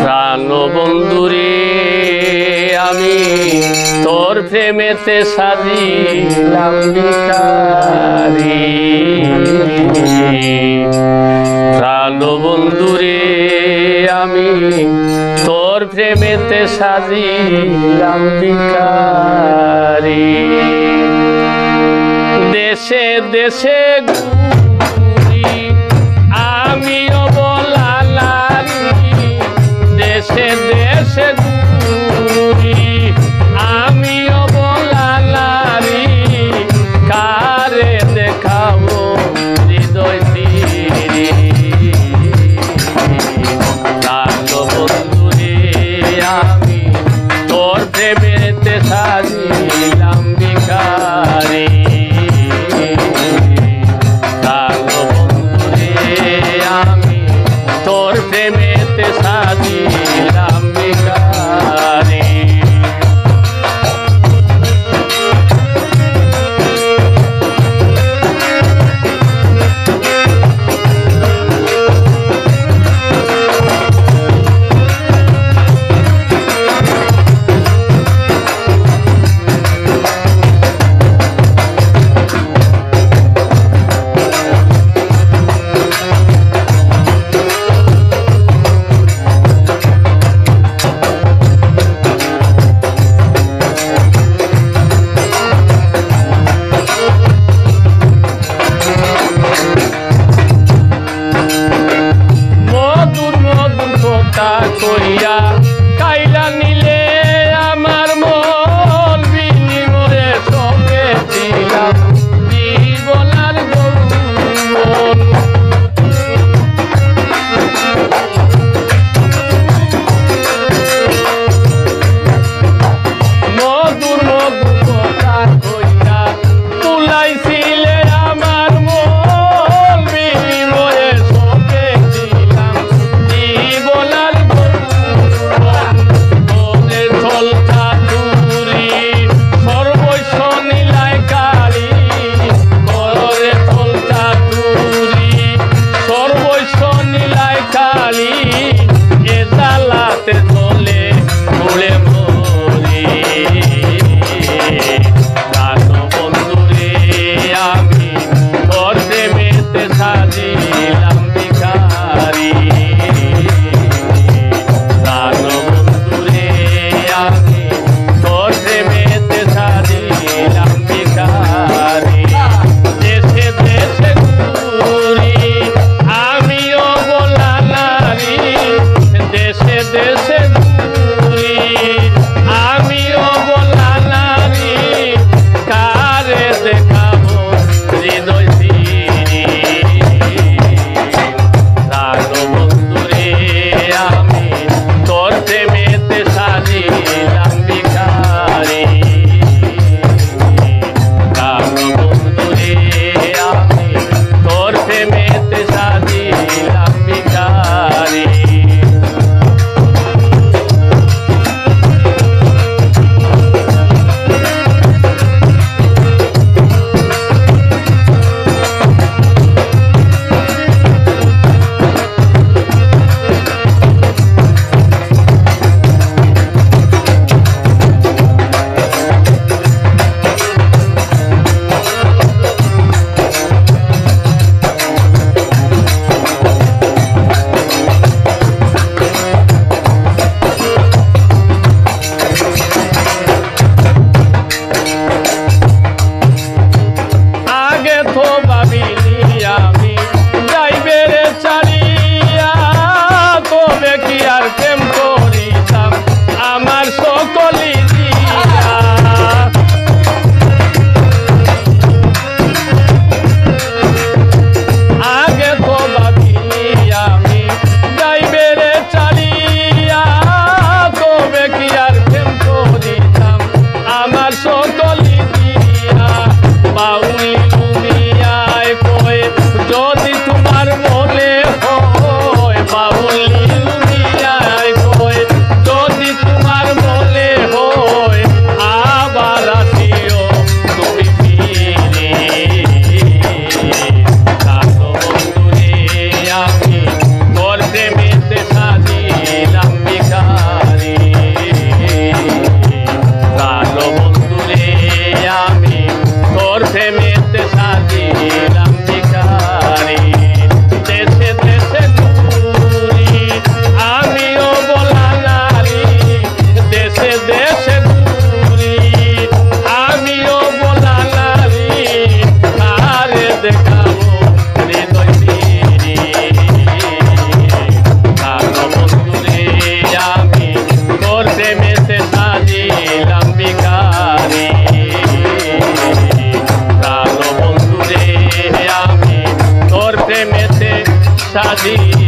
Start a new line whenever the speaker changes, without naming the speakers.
প্রাণ বন্ধুরে আমি তোর প্রেমেতে সাজিলাম ভিখারি। প্রাণ বন্ধুরে আমি তোর প্রেমেতে সাজিলাম ভিখারি। দেশে দেশে ঘুরি আমিও বলালারি, দেশে দেশে ঘুরি আমিও বলালারি, কারে দেখাবো হৃদয় তীরে। প্রাণ বন্ধুরে আমি তোর প্রেমেতে সাজিলাম ভিখারি। তোর প্রেমেতে সাজিলাম ভিখারি। কইয়া কাইলা নিলে আমার মন, বিনিময়ে সঙ্গে দিলাম জীবনার যৌবন। মধুর মধুর কথা কইয়া তুলাইছিলে আমার মন, বিনিময়ে সঙ্গে দিলাম জীবনার দিয়া